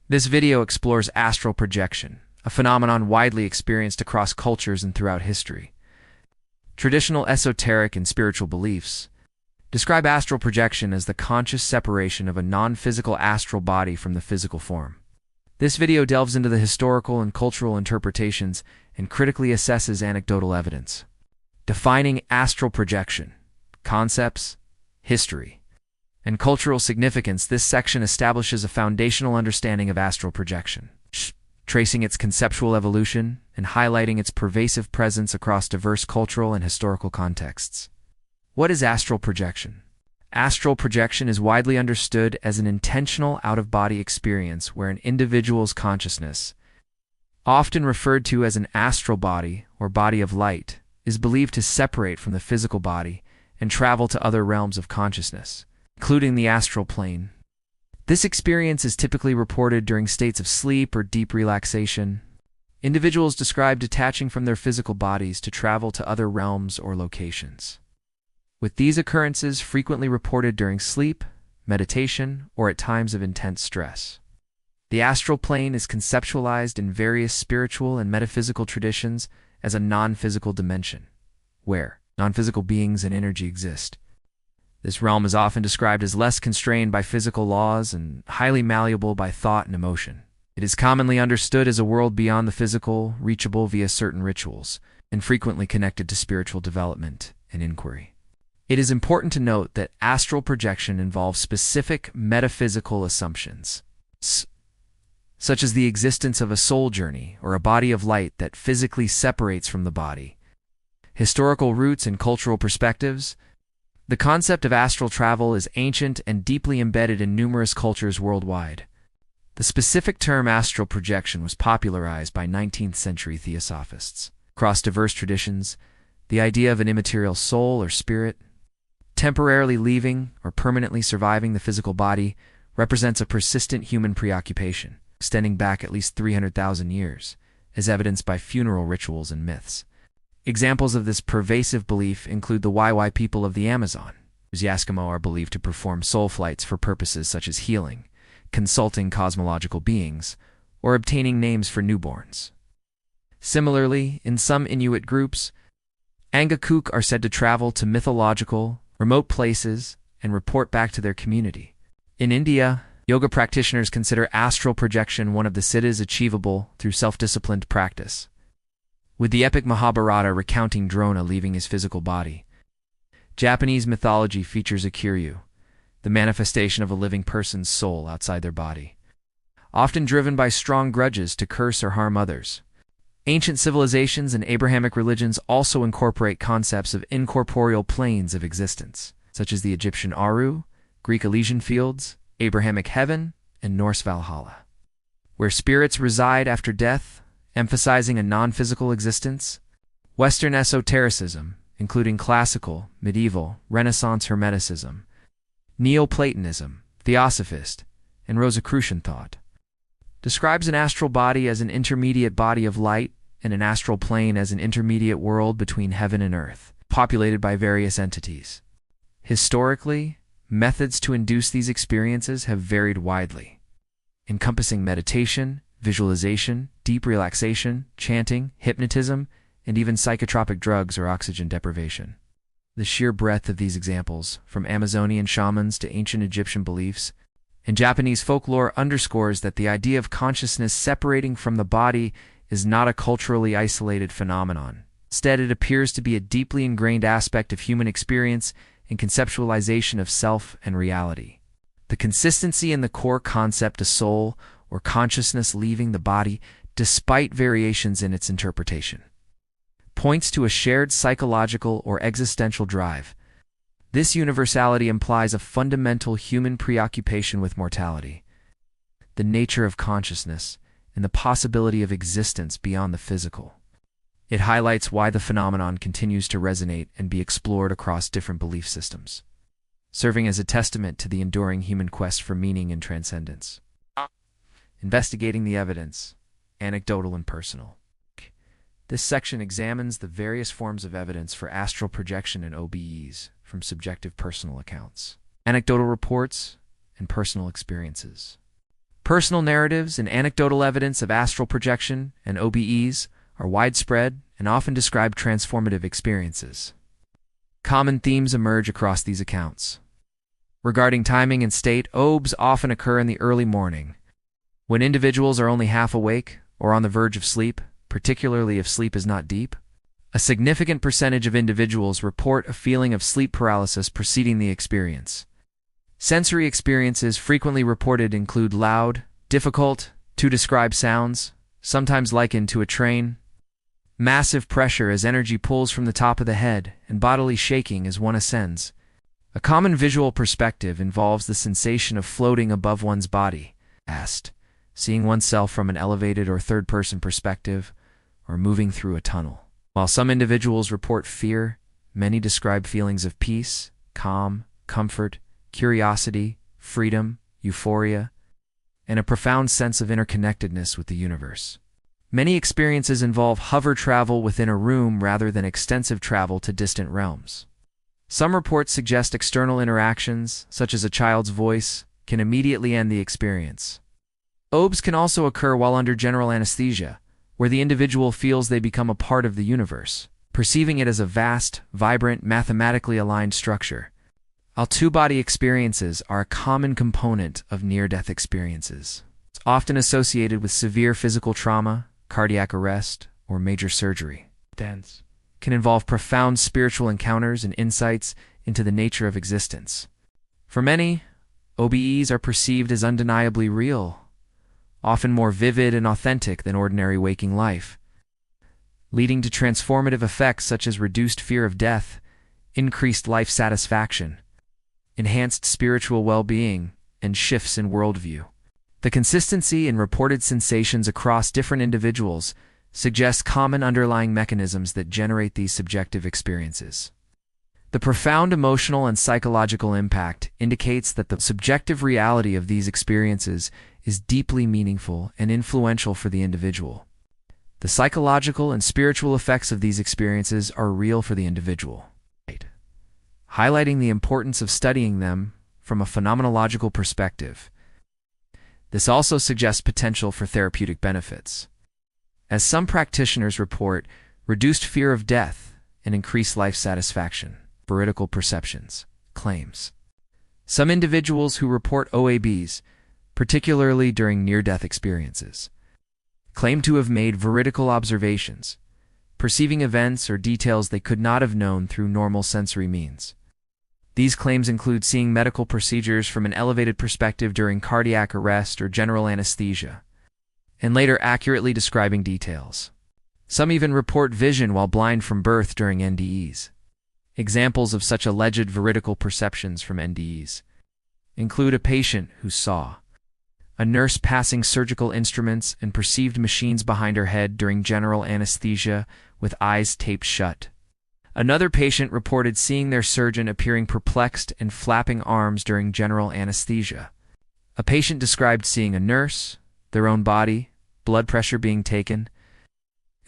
This video explores astral projection, a phenomenon widely experienced across cultures and throughout history. Traditional esoteric and spiritual beliefs describe astral projection as the conscious separation of a non-physical astral body from the physical form. This video delves into the historical and cultural interpretations and critically assesses anecdotal evidence. Defining astral projection, concepts, history, and cultural significance, this section establishes a foundational understanding of astral projection, tracing its conceptual evolution and highlighting its pervasive presence across diverse cultural and historical contexts. What is astral projection? Astral projection is widely understood as an intentional out-of-body experience where an individual's consciousness, often referred to as an astral body or body of light, is believed to separate from the physical body and travel to other realms of consciousness, including the astral plane. This experience is typically reported during states of sleep or deep relaxation. Individuals describe detaching from their physical bodies to travel to other realms or locations, with these occurrences frequently reported during sleep, meditation, or at times of intense stress. The astral plane is conceptualized in various spiritual and metaphysical traditions as a non-physical dimension, where non-physical beings and energy exist. This realm is often described as less constrained by physical laws and highly malleable by thought and emotion. It is commonly understood as a world beyond the physical, reachable via certain rituals, and frequently connected to spiritual development and inquiry. It is important to note that astral projection involves specific metaphysical assumptions, such as the existence of a soul journey or a body of light that physically separates from the body. Historical roots and cultural perspectives. The concept of astral travel is ancient and deeply embedded in numerous cultures worldwide. The specific term astral projection was popularized by 19th-century theosophists. Across diverse traditions, the idea of an immaterial soul or spirit, temporarily leaving or permanently surviving the physical body, represents a persistent human preoccupation, extending back at least 300,000 years, as evidenced by funeral rituals and myths. Examples of this pervasive belief include the Waimai people of the Amazon, whose Eskimo are believed to perform soul flights for purposes such as healing, consulting cosmological beings, or obtaining names for newborns. Similarly, in some Inuit groups, Angakok are said to travel to mythological, remote places and report back to their community. In India, yoga practitioners consider astral projection one of the siddhis achievable through self-disciplined practice, with the epic Mahabharata recounting Drona leaving his physical body. Japanese mythology features a kiryu, the manifestation of a living person's soul outside their body, often driven by strong grudges to curse or harm others. Ancient civilizations and Abrahamic religions also incorporate concepts of incorporeal planes of existence, such as the Egyptian Aru, Greek Elysian Fields, Abrahamic Heaven, and Norse Valhalla, where spirits reside after death, emphasizing a non-physical existence. Western esotericism, including classical, medieval, Renaissance Hermeticism, Neoplatonism, Theosophist, and Rosicrucian thought, describes an astral body as an intermediate body of light and an astral plane as an intermediate world between heaven and earth, populated by various entities. Historically, methods to induce these experiences have varied widely, encompassing meditation, visualization, deep relaxation, chanting, hypnotism, and even psychotropic drugs or oxygen deprivation. The sheer breadth of these examples, from Amazonian shamans to ancient Egyptian beliefs and Japanese folklore, underscores that the idea of consciousness separating from the body is not a culturally isolated phenomenon. Instead, it appears to be a deeply ingrained aspect of human experience and conceptualization of self and reality. The consistency in the core concept of soul or consciousness leaving the body, despite variations in its interpretation, points to a shared psychological or existential drive. This universality implies a fundamental human preoccupation with mortality, the nature of consciousness, and the possibility of existence beyond the physical. It highlights why the phenomenon continues to resonate and be explored across different belief systems, serving as a testament to the enduring human quest for meaning and transcendence. Investigating the evidence, anecdotal and personal. This section examines the various forms of evidence for astral projection and OBEs, from subjective personal accounts, anecdotal reports, and personal experiences. Personal narratives and anecdotal evidence of astral projection and OBEs are widespread and often describe transformative experiences. Common themes emerge across these accounts. Regarding timing and state, OBEs often occur in the early morning, when individuals are only half awake or on the verge of sleep, particularly if sleep is not deep. A significant percentage of individuals report a feeling of sleep paralysis preceding the experience. Sensory experiences frequently reported include loud, difficult to describe sounds, sometimes likened to a train, massive pressure as energy pulls from the top of the head, and bodily shaking as one ascends. A common visual perspective involves the sensation of floating above one's body, seeing oneself from an elevated or third-person perspective, or moving through a tunnel. While some individuals report fear, many describe feelings of peace, calm, comfort, curiosity, freedom, euphoria, and a profound sense of interconnectedness with the universe. Many experiences involve hover travel within a room rather than extensive travel to distant realms. Some reports suggest external interactions, such as a child's voice, can immediately end the experience. OBEs can also occur while under general anesthesia, where the individual feels they become a part of the universe, perceiving it as a vast, vibrant, mathematically aligned structure. Out-of-body experiences are a common component of near-death experiences. It's often associated with severe physical trauma, cardiac arrest, or major surgery. Can involve profound spiritual encounters and insights into the nature of existence. For many, OBEs are perceived as undeniably real, often more vivid and authentic than ordinary waking life, leading to transformative effects such as reduced fear of death, increased life satisfaction, enhanced spiritual well-being, and shifts in worldview. The consistency in reported sensations across different individuals suggests common underlying mechanisms that generate these subjective experiences. The profound emotional and psychological impact indicates that the subjective reality of these experiences is deeply meaningful and influential for the individual. The psychological and spiritual effects of these experiences are real for the individual, highlighting the importance of studying them from a phenomenological perspective. This also suggests potential for therapeutic benefits, as some practitioners report reduced fear of death and increased life satisfaction. Veridical perceptions, claims. Some individuals who report OABs, particularly during near-death experiences, claim to have made veridical observations, perceiving events or details they could not have known through normal sensory means. These claims include seeing medical procedures from an elevated perspective during cardiac arrest or general anesthesia, and later accurately describing details. Some even report vision while blind from birth during NDEs. Examples of such alleged veridical perceptions from NDEs include a patient who saw a nurse passing surgical instruments and perceived machines behind her head during general anesthesia with eyes taped shut. Another patient reported seeing their surgeon appearing perplexed and flapping arms during general anesthesia. A patient described seeing a nurse, their own body, blood pressure being taken,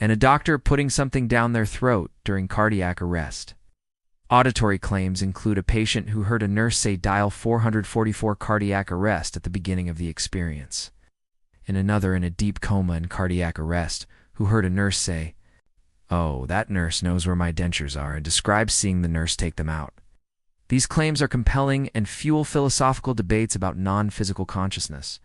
and a doctor putting something down their throat during cardiac arrest. Auditory claims include a patient who heard a nurse say dial 444 cardiac arrest at the beginning of the experience, and another in a deep coma in cardiac arrest who heard a nurse say, "Oh, that nurse knows where my dentures are," and describes seeing the nurse take them out. These claims are compelling and fuel philosophical debates about non-physical consciousness,